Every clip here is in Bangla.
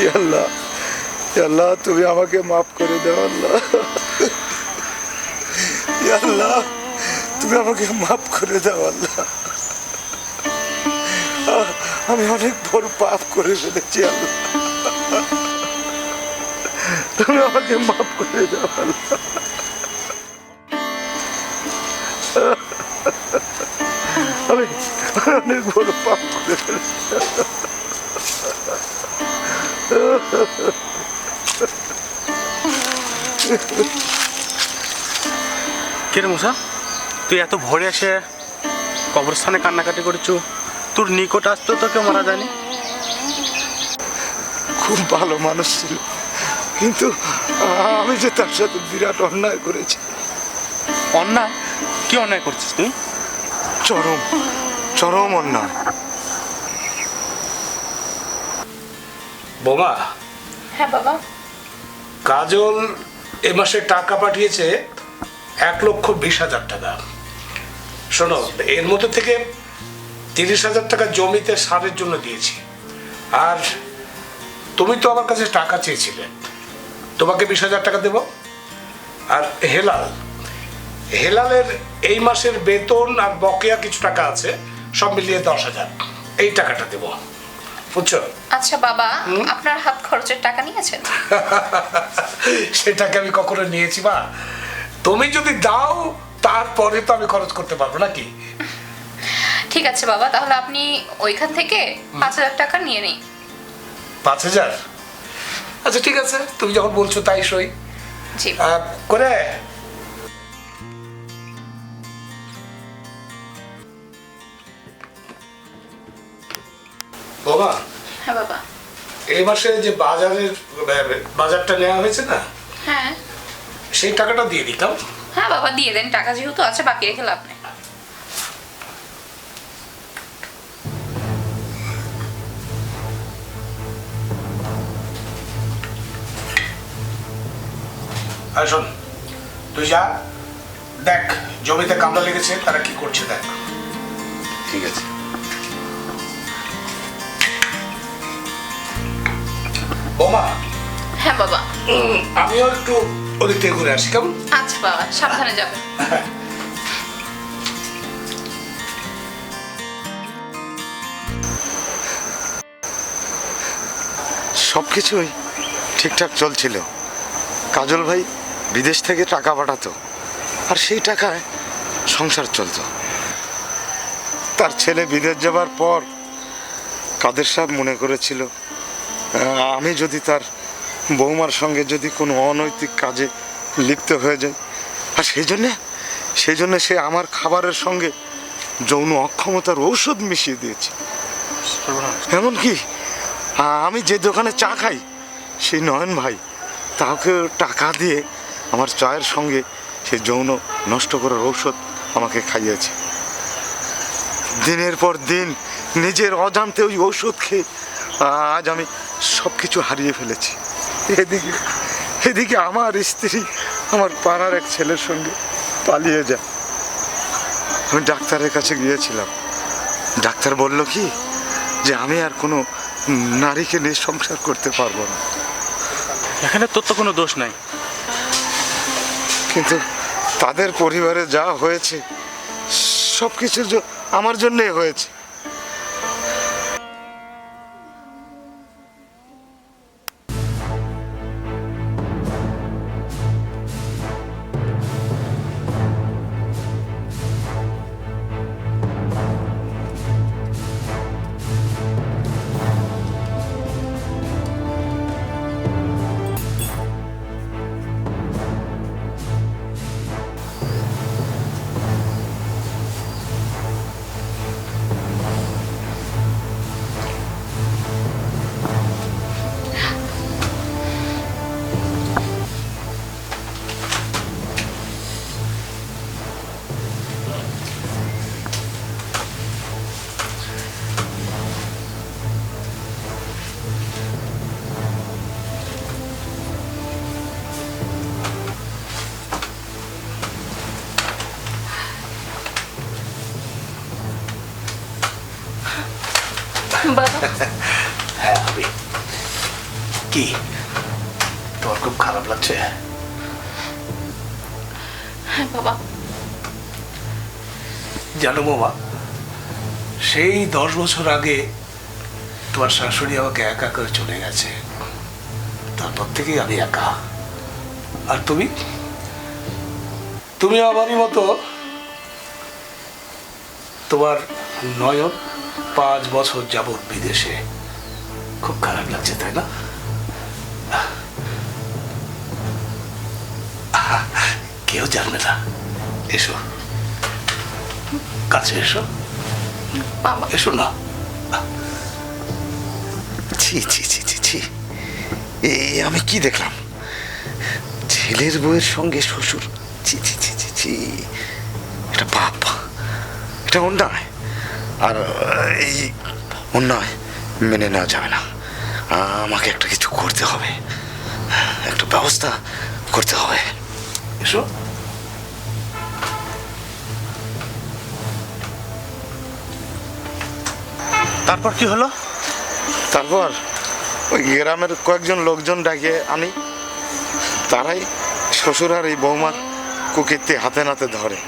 ইয়া আল্লাহ, ইয়া আল্লাহ, তুমি আমাকে মাফ করে দাও আল্লাহ। ইয়া আল্লাহ, তুমি আমাকে মাফ করে দাও আল্লাহ। আমি অনেক বড় পাপ করে ফেলেছি আল্লাহ, তুমি আমাকে মাফ করে দাও আল্লাহ। আমি অনেক বড় পাপ করে ফেলেছি। কিরে মুসা, তুই এত ভোরে এসে কবরস্থানে কান্নাকাটি করেছো? তোর নিকট আসতো তো কেউ মারা যায়নি? খুব ভালো মানুষ ছিল, কিন্তু আমি যে তার সাথে বিরাট অন্যায় করেছি। অন্যায়? কি অন্যায় করছিস তুই? চরম চরম অন্যায়। বোমা, হ্যাঁ বাবা। কাজল এ মাসে টাকা পাঠিয়েছে 1,20,000 টাকা। শোনো, এর মধ্যে থেকে 30,000 টাকা জমিতে সারের জন্য দিয়েছি। আর তুমি তো আমার কাছে টাকা চেয়েছিলে, তোমাকে 20,000 টাকা দেব। আর হেলালের এই মাসের বেতন আর বকেয়া কিছু টাকা আছে, সব মিলিয়ে 10,000, এই টাকাটা দেব, বুঝছো? আচ্ছা বাবা, আপনার হাত খরচের টাকা নিয়েছেন? সেটাকে আমি কখনো নিয়েছি মা? তুমি যদি দাও তারপরে তো আমি খরচ করতে পারবো নাকি? ঠিক আছে বাবা, তাহলে আপনি ওইখান থেকে 5,000 টাকা নিয়ে নিন। 5,000? আচ্ছা ঠিক আছে, তুমি যখন বলছো তাই সই জি। করে। বাবা, হ্যাঁ বাবা। এই মাসে যে বাজারটা নেওয়া হয়েছে না, হ্যাঁ সেই টাকাটা দিয়ে দিতাম। হ্যাঁ বাবা, দিয়ে দেন। টাকা যেহেতু আছে, বাকি রেখে লাভ নেই। আর শোন, তুই যা দেখ জমিতে কামড়া লেগেছে, তারা কি করছে দেখ। ঠিক আছে। বোমা, হ্যাঁ বাবা। আমিও একটু ওদিক থেকে ঘুরে আসি, কেমন? আচ্ছা বাবা, সাবধানে যাবেন। সব কিছুই ঠিকঠাক চলছিল। কাজল ভাই বিদেশ থেকে টাকা পাঠাতো, আর সেই টাকায় সংসার চলতো। তার ছেলে বিদেশ যাবার পর কাদের সাহেব মনে করেছিল আমি যদি তার বৌমার সঙ্গে যদি কোনো অনৈতিক কাজে লিপ্ত হয়ে যাই, আর সেই জন্যে সে আমার খাবারের সঙ্গে যৌন অক্ষমতার ঔষধ মিশিয়ে দিয়েছে। এমনকি আমি যে দোকানে চা খাই, সেই নয়ন ভাই তাকে টাকা দিয়ে আমার চায়ের সঙ্গে সে যৌন নষ্ট করার ঔষধ আমাকে খাইয়েছে। দিনের পর দিন নিজের অজান্তে ওই ঔষধ খেয়ে আজ আমি সব কিছু হারিয়ে ফেলেছি। এদিকে আমার স্ত্রী আমার পাড়ার এক ছেলের সঙ্গে পালিয়ে যায়। আমি ডাক্তারের কাছে গিয়েছিলাম। ডাক্তার বলল কি যে আমি আর কোনো নারীকে নিয়ে সংসার করতে পারবো না। এখানে তোর তো কোনো দোষ নাই। কিন্তু তাদের পরিবারে যা হয়েছে সব কিছু আমার জন্যই হয়েছে। কি তোমার খুব খারাপ লাগছে? হ্যাঁ বাবা। জানো বাবা, সেই 10 বছর আগে তোমার শাশুড়ি আমাকে একা করে চলে গেছে। তারপর থেকেই আমি একা। আর তুমি আমারই মতো। তোমার নয়ন 5 বছর যাবৎ বিদেশে। খুব খারাপ লাগছে, তাই না? কেউ জানবে না। এসো, কাছে এসো, বাবা এসো না। ছি ছি ছি ছি ছি, এ আমি কি দেখলাম? ছেলের বউয়ের সঙ্গে শ্বশুর, ছি ছি ছি ছি ছি, এটা পাপ, এটা অন্যায়। আর এই অন্যায় মেনে নেওয়া যাবে না। আমাকে একটা কিছু করতে হবে, একটা ব্যবস্থা করতে হবে। এসো। তারপর কি হলো? তারপর ওই গ্রামের কয়েকজন লোকজন ডাকিয়ে আনি, তারাই শ্বশুর আর এই বৌমার কুকীর্তি হাতে নাতে ধরে।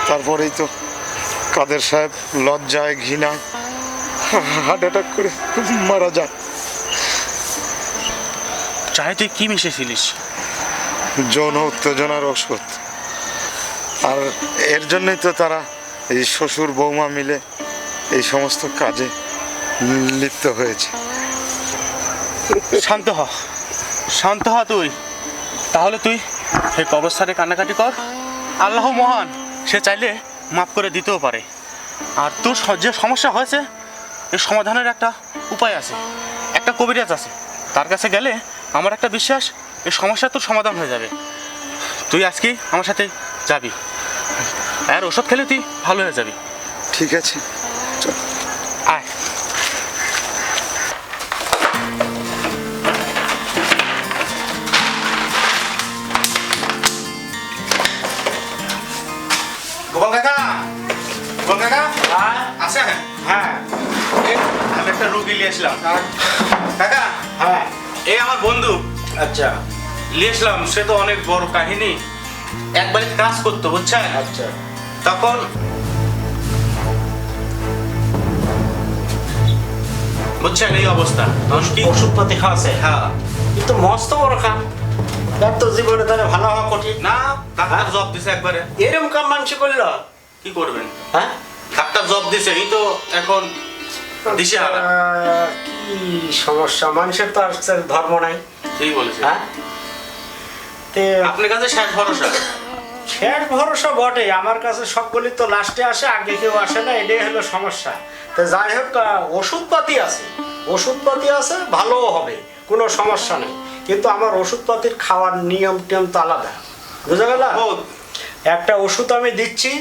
তারপরেই তো কাদের সাহেব লজ্জায় ঘৃণায় হার্ট অ্যাটাক করে মারা যায়। চায়ে তুই কি মিশেছিলিস? যৌন উত্তেজনার ওষুধ। আর এর জন্যই তো তারা এই শ্বশুর বৌমা মিলে এই সমস্ত কাজে লিপ্ত হয়েছে। শান্ত হ, শান্ত হ তুই। তাহলে তুই এই কবরস্থানে কান্নাকাটি কর। আল্লাহ মহান, সে চাইলে মাফ করে দিতেও পারে। আর তোর যে সমস্যা হয়েছে, এর সমাধানের একটা উপায় আছে, একটা কবিরাজ আছে। তার কাছে গেলে আমার একটা বিশ্বাস, এই সমস্যা তোর সমাধান হয়ে যাবে। তুই আজকেই আমার সাথে যাবি, আর ওষুধ খেলে তুই ভালো হয়ে যাবি। ঠিক আছে, চল। আয়। গোপাল কাকা, গোপাল কাকা আছে? হ্যাঁ, আমি একটা রুগী নিয়ে আসলাম কাকা। হ্যাঁ, এই আমার বন্ধু আচ্ছা নিয়ে আসলাম। সে তো অনেক বড় কাহিনী, একবারে কাজ করতো বুঝছেন। আচ্ছা। তখন বুঝছেন এই অবস্থা, তখন কি ওষুধপাতি খাওয়াছে? হ্যাঁ। কিন্তু মস্ত বড় কাম। তার তো জীবনে তাহলে ভালো হওয়া কঠিন। না, ডাক্তার জব দিছে একবারে। এরকম কাম মানুষ করলো? কি করবেন? হ্যাঁ, ডাক্তার জব দিছে, এই তো এখন দিশে হারা। কি সমস্যা? মানুষের তো আর ধর্ম নাই। ঠিক বলেছে। হ্যাঁ, তে আপনার কাছে শেষ ভরসা। শেষ ভরসা বটে। আমার কাছে সবগুলি তো লাস্টে আসে, আগে কেউ আসে না। এটাই হলো সমস্যা। তো যাই হোক, ওষুধপাতি আছে, ওষুধপাতি আছে, ভালোও হবে, কোনো সমস্যা নেই। কিন্তু আমার ওষুধপাতির খাওয়ার নিয়ম টিয়ম তো আলাদা, বুঝা গেল? ও, একটা ওষুধ আমি দিচ্ছি,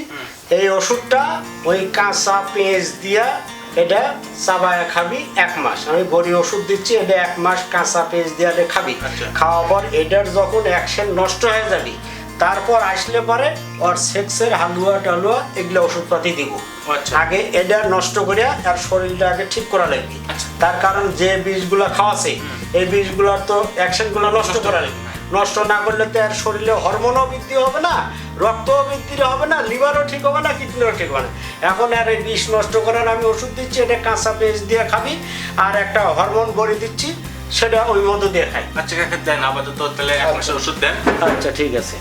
এই ওষুধটা ওই কাঁচা পেঁয়াজ দিয়া এটা চাবায় খাবি 1 মাস। আমি বড়ি ওষুধ দিচ্ছি, এটা 1 মাস কাঁচা পেঁয়াজ দিয়া এটা খাবি। আচ্ছা। খাওয়ার পর এটার যখন অ্যাকশন নষ্ট হয়ে যাবি, তারপর আসলে পরে ওর সেক্সের হালুয়া টালুয়া এগুলো ওষুধপাতি দিব। আচ্ছা। আগে এটা নষ্ট করিয়া আর শরীরটা আগে ঠিক করা লাগবে। তার কারণ যে বিষগুলা খাওয়াছে, এই বিষগুলোর তো অ্যাকশনগুলো নষ্ট করা লাগবে। নষ্ট না করলে তো আর শরীরে হরমোনও বৃদ্ধি হবে না, রক্তও বৃদ্ধি হবে না, লিভারও ঠিক হবে না, কিডনিও ঠিক হবে না। এখন আর এই বিষ নষ্ট করার আমি ওষুধ দিচ্ছি, এটা কাঁচা পেঁয়াজ দিয়ে খাবি। আর একটা হরমোন বড়ি দিচ্ছি, সেটা ওই মতো দিয়ে খাই। আচ্ছা কাকা দেন আপাতত তাহলে 1 মাসের ওষুধ দেন। আচ্ছা, ঠিক আছে।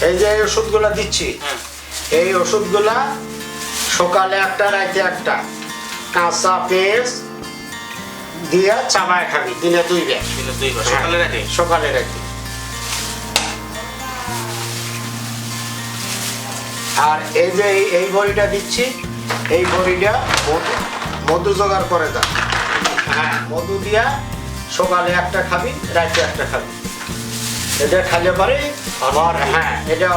এই যে এই ওষুধগুলা দিচ্ছি, এই ওষুধগুলা সকালে একটা রাতে একটা কাঁচা পেঁয়াজ দিয়া চাবায় খাবি, দিনে 2 বার। দিনে 2 বার, সকালে রাতে? সকালে রাতে। আর এই যে এই বড়িটা দিচ্ছি, এই বড়িটা মধু জোগাড় করে দাও। হ্যাঁ, মধু দিয়া সকালে একটা খাবি, রাতে একটা খাবি। এটা খাইলে পরে আবার হ্যাঁ, এটা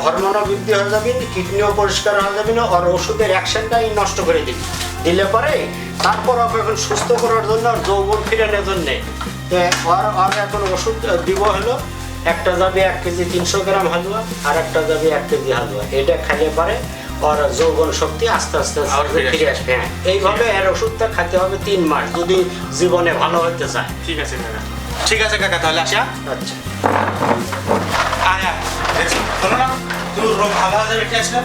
হরমোনও বৃদ্ধি হয়ে যাবে, কিডনিও পরিষ্কার হয়ে যাবে না, আর ওষুধের অ্যাকশনটাই নষ্ট করে দিবি। দিলে পরে তারপর ওকে এখন সুস্থ করার জন্য আর যৌবন ফিরানোর জন্যে আর এখন ওষুধ দিব হলো একটা যাবে 1 কেজি 300 গ্রাম হালুয়া আর একটা যাবে 1 কেজি হালুয়া। এটা খাইলে পরে ওর যৌবন শক্তি আস্তে আস্তে আবার ফিরে ফিরে আসবে। হ্যাঁ, এইভাবে এর ওষুধটা খেতে হবে 3 মাস যদি জীবনে ভালো হতে চায়। ঠিক আছে কাকা, ঠিক আছে কাকা, তাহলে আসি। আচ্ছা, আয় আয়, দেখছি শোনো না, তুই রোগ ভালো হয়ে যাবে, ঠিক আছে?